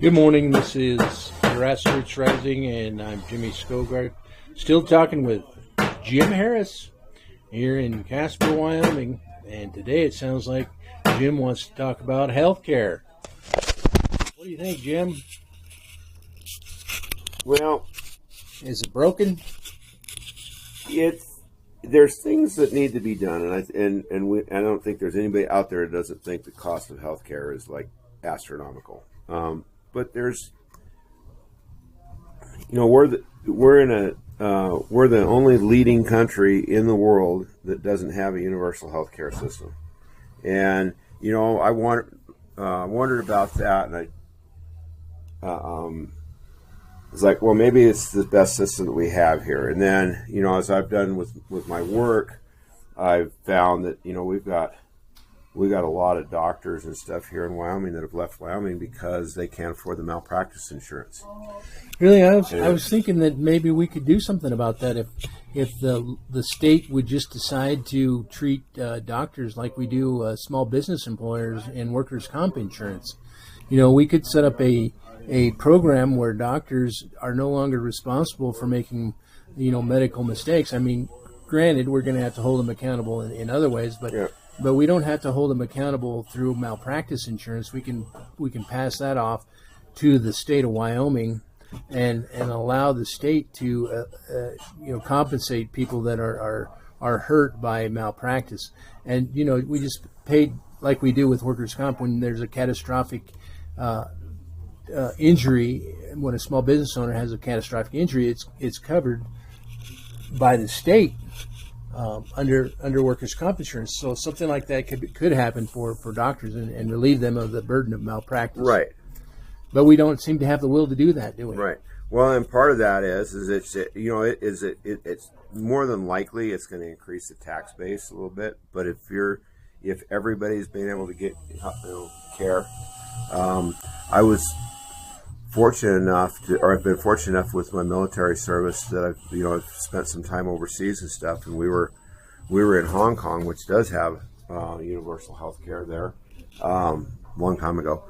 Good morning. This is Grassroots Rising, and I'm Jimmy Skogart. Still talking with Jim Harris here in Casper, Wyoming. And today it sounds like Jim wants to talk about healthcare. What do you think, Jim? Well, Is it broken? there's things that need to be done, I don't think there's anybody out there that doesn't think the cost of healthcare is like astronomical. But there's, we're the only leading country in the world that doesn't have a universal healthcare system, and I wondered about that, and it's like, well, maybe it's the best system that we have here. And then, as I've done with my work, I've found that, we got a lot of doctors and stuff here in Wyoming that have left Wyoming because they can't afford the malpractice insurance. Really, I was thinking that maybe we could do something about that if the state would just decide to treat doctors like we do small business employers and workers' comp insurance. We could set up a program where doctors are no longer responsible for making, medical mistakes. I mean, granted, we're going to have to hold them accountable in other ways, but Yeah. but we don't have to hold them accountable through malpractice insurance. We can pass that off to the state of Wyoming and allow the state to compensate people that are hurt by malpractice. And we just paid like we do with workers' comp when there's a catastrophic injury. When a small business owner has a catastrophic injury, it's covered by the state under workers' comp insurance. So something like that could happen for doctors and relieve them of the burden of malpractice. Right. But we don't seem to have the will to do that, do we? Right. Well, and part of that is it's more than likely it's going to increase the tax base a little bit. But if everybody's been able to get care, I was fortunate enough I've been fortunate enough with my military service that I've spent some time overseas and stuff, and we were in Hong Kong, which does have universal health care there. Long time ago,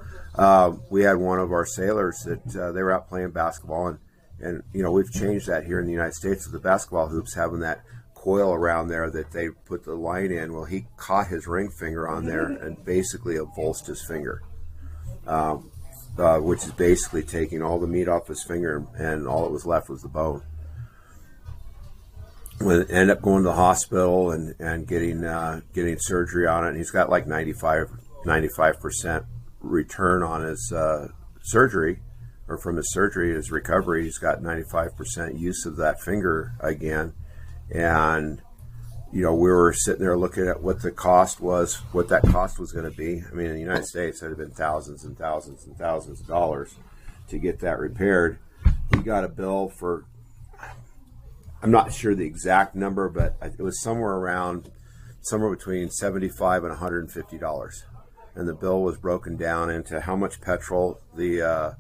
we had one of our sailors that they were out playing basketball, and we've changed that here in the United States with the basketball hoops having that coil around there that they put the line in. Well, he caught his ring finger on there and basically avulsed his finger. Which is basically taking all the meat off his finger, and all that was left was the bone. We ended up going to the hospital and getting surgery on it. And he's got like 95% return on his surgery, or from his surgery, his recovery. He's got 95% use of that finger again, and we were sitting there looking at what that cost was going to be. I mean, in the United States, it would have been thousands and thousands and thousands of dollars to get that repaired. We got a bill for, I'm not sure the exact number, but it was somewhere between $75 and $150. And the bill was broken down into how much petrol the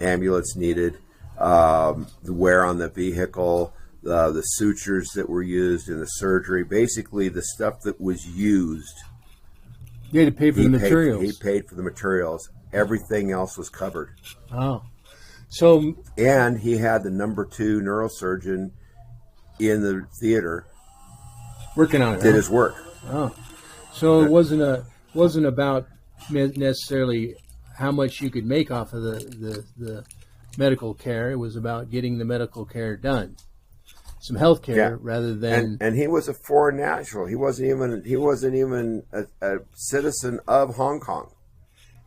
ambulance needed, the wear on the vehicle, the sutures that were used in the surgery, basically the stuff that was used. You had to pay for the materials. He paid for the materials. Everything else was covered. Oh. And he had the number 2 neurosurgeon in the theater working on it. Did his work. Oh. So it wasn't about necessarily how much you could make off of the medical care. It was about getting the medical care done. Some health care rather than, and he was a foreign national. He wasn't even a citizen of Hong Kong,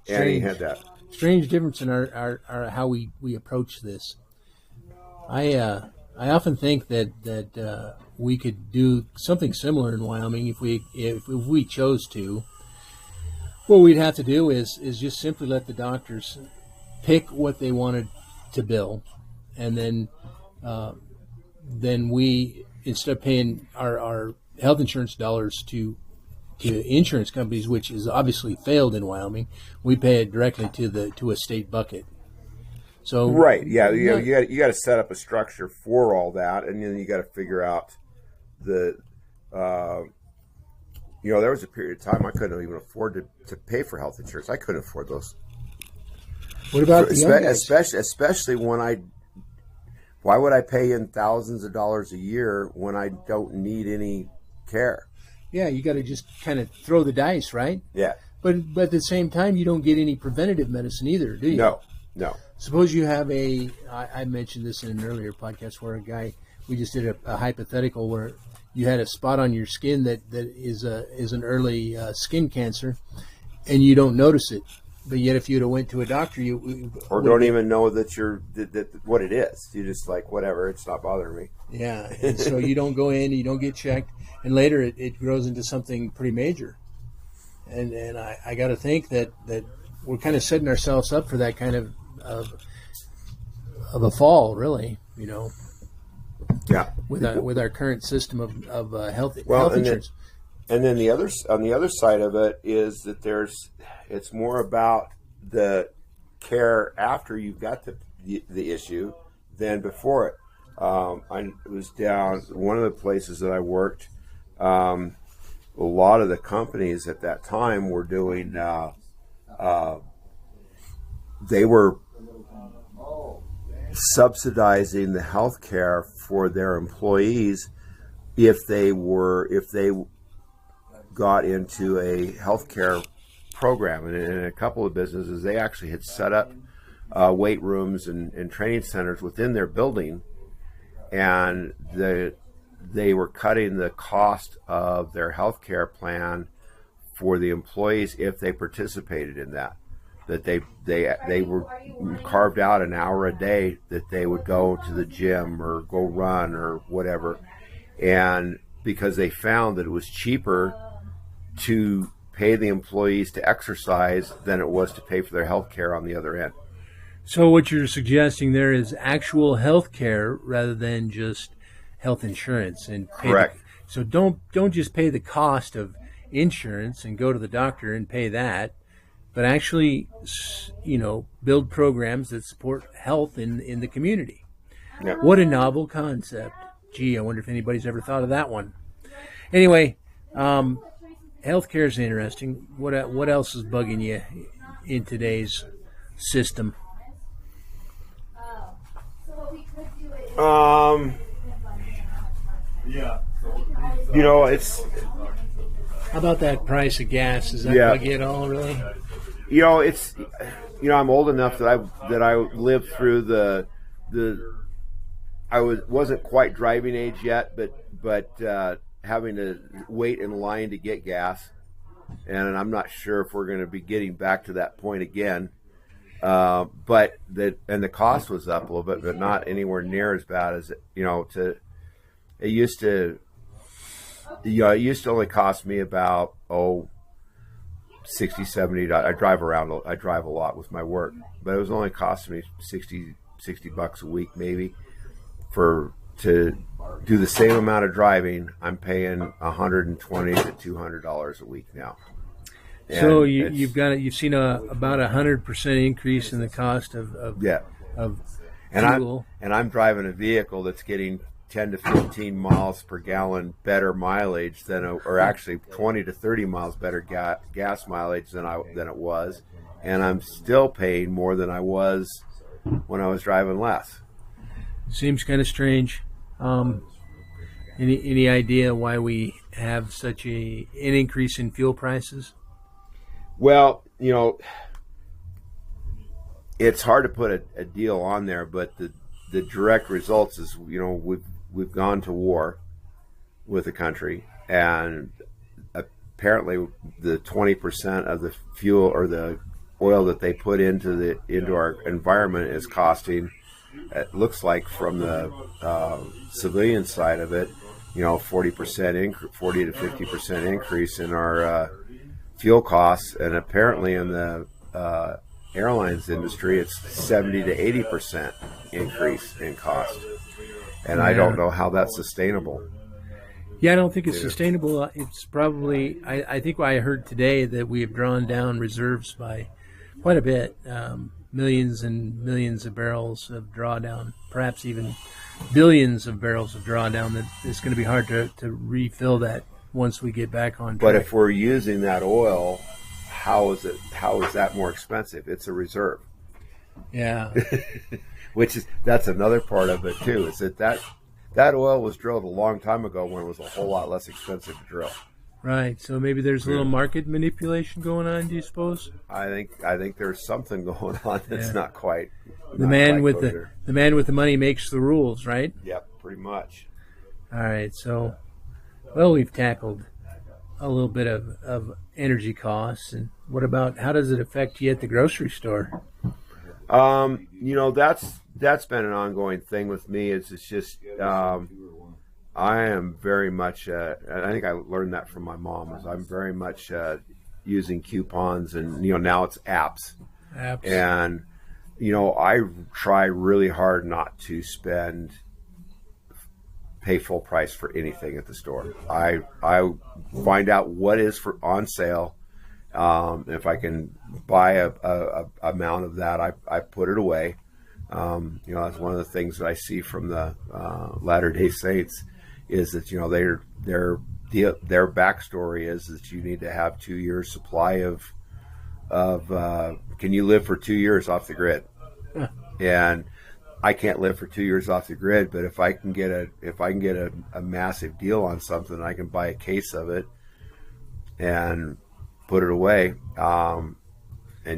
and he had that strange difference in our how we approach this. I often think that we could do something similar in Wyoming if we chose to. What we'd have to do is just simply let the doctors pick what they wanted to bill, and then we, instead of paying our health insurance dollars to insurance companies, which has obviously failed in Wyoming, we pay it directly to a state bucket. So right, yeah, you got to set up a structure for all that, and then you got to figure out the there was a period of time I couldn't even afford to pay for health insurance. I couldn't afford those. What about the young guys? Especially why would I pay in thousands of dollars a year when I don't need any care? Yeah, you got to just kind of throw the dice, right? Yeah. But at the same time, you don't get any preventative medicine either, do you? No. Suppose you have I mentioned this in an earlier podcast where we just did a hypothetical where you had a spot on your skin that is an early skin cancer, and you don't notice it. But yet, if you'd have went to a doctor, don't even know that what it is. You just like, whatever, it's not bothering me. Yeah, and so you don't go in, you don't get checked, and later it grows into something pretty major. And I got to think that we're kind of setting ourselves up for that kind of a fall, really. Yeah. With our current system of health Insurance. insurance. And then on the other side of it is that it's more about the care after you've got the issue than before it. I was down one of the places that I worked. A lot of the companies at that time were doing. They were subsidizing the health care for their employees if they got into a healthcare program. And in a couple of businesses, they actually had set up weight rooms and training centers within their building, and they were cutting the cost of their healthcare plan for the employees if they participated in that. That they were carved out an hour a day that they would go to the gym or go run or whatever, and because they found that it was cheaper to pay the employees to exercise than it was to pay for their health care on the other end. So what you're suggesting there is actual health care rather than just health insurance. And correct. So don't just pay the cost of insurance and go to the doctor and pay that, but actually, build programs that support health in the community. Yep. What a novel concept. Gee, I wonder if anybody's ever thought of that one. Anyway, healthcare is interesting. What else is bugging you in today's system? It's. How about that price of gas? Does that bug you at all, really? It's. I'm old enough that I lived through I wasn't quite driving age yet, but having to wait in line to get gas, and I'm not sure if we're going to be getting back to that point again. But the cost was up a little bit, but not anywhere near as bad as it used to. It used to only cost me about $60, $70. I drive a lot with my work, but it was only costing me $60 a week maybe to do the same amount of driving. I'm paying $120 to $200 a week now. And so you've seen about 100% increase in the cost of fuel. And I'm driving a vehicle that's getting 10 to 15 miles per gallon better mileage or actually 20 to 30 miles better gas mileage than it was, and I'm still paying more than I was when I was driving less. Seems kind of strange. Any idea why we have such an increase in fuel prices? Well, it's hard to put a deal on there, but the direct results is we've gone to war with the country, and apparently the 20% of the fuel or the oil that they put into our environment is costing, it looks like from the civilian side of it, 40 to 50% increase in our fuel costs, and apparently in the airlines industry it's 70 to 80% increase in cost. And I don't know how that's sustainable. Yeah, I don't think it's sustainable. It's probably, I think I heard today that we have drawn down reserves by quite a bit. Millions and millions of barrels of drawdown, perhaps even billions of barrels of drawdown, that it's going to be hard to refill that once we get back on track. But if we're using that oil, how is that more expensive? It's a reserve. Yeah. That's another part of it too. Is that oil was drilled a long time ago when it was a whole lot less expensive to drill. Right. So maybe there's a little market manipulation going on. Do you suppose? I think there's something going on that's not quite. The man with the money makes the rules, right? Yep, pretty much. All right. So, well, we've tackled a little bit of energy costs, and what about how does it affect you at the grocery store? That's been an ongoing thing with me. It's just I am very much. I think I learned that from my mom. Is I'm very much using coupons, and now it's apps. And I try really hard not to pay full price for anything at the store. I find out what is on sale. If I can buy a amount of that, I put it away. That's one of the things that I see from the Latter-day Saints is that their backstory is that you need to have 2 years supply of can you live for 2 years off the grid? And I can't live for 2 years off the grid, but if I can get a massive deal on something, I can buy a case of it and put it away and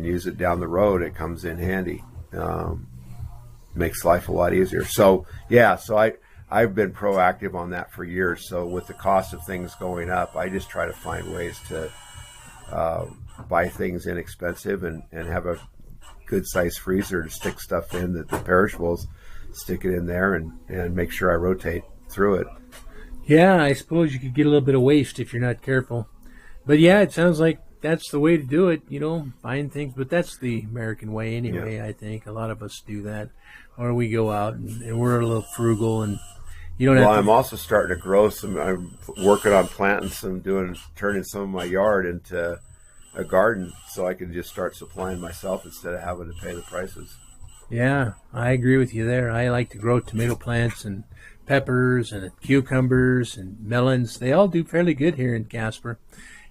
use it down the road. It comes in handy. Makes life a lot easier. So I've been proactive on that for years. So with the cost of things going up, I just try to find ways to buy things inexpensive and have a good size freezer to stick stuff in, that the perishables, stick it in there and make sure I rotate through it. Yeah, I suppose you could get a little bit of waste if you're not careful. But yeah, it sounds like that's the way to do it, buying things. But that's the American way anyway, yeah. I think. A lot of us do that. Or we go out and we're a little frugal and you don't have to. I'm also starting to grow I'm working on planting turning some of my yard into a garden so I can just start supplying myself instead of having to pay the prices. Yeah, I agree with you there. I like to grow tomato plants and peppers and cucumbers and melons. They all do fairly good here in Casper.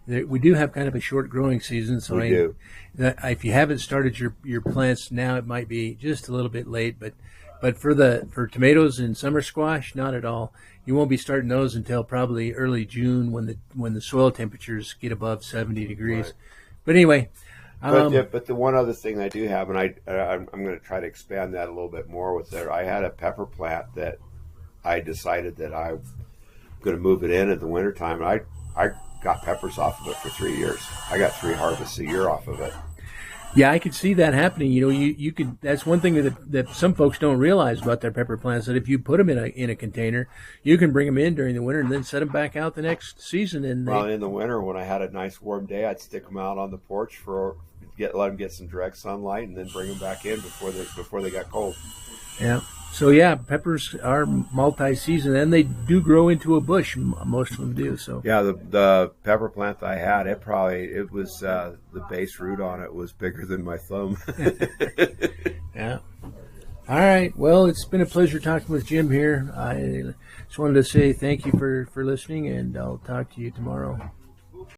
We do have kind of a short growing season, so if you haven't started your plants now, it might be just a little bit late. But for tomatoes and summer squash, not at all. You won't be starting those until probably early June when the soil temperatures get above 70 degrees. Right. But anyway, but the one other thing I do have, and I'm going to try to expand that a little bit more with it. I had a pepper plant that I decided that I'm going to move it in the wintertime. I got peppers off of it for 3 years. I got 3 harvests a year off of it. Yeah, I could see that happening. You could. That's one thing that some folks don't realize about their pepper plants. That if you put them in a container, you can bring them in during the winter and then set them back out the next season. And in the winter, when I had a nice warm day, I'd stick them out on the porch let them get some direct sunlight, and then bring them back in before they got cold. Yeah. So yeah, peppers are multi-season, and they do grow into a bush. Most of them do. So yeah, the pepper plant that I had, it was the base root on it was bigger than my thumb. Yeah. All right. Well, it's been a pleasure talking with Jim here. I just wanted to say thank you for listening, and I'll talk to you tomorrow.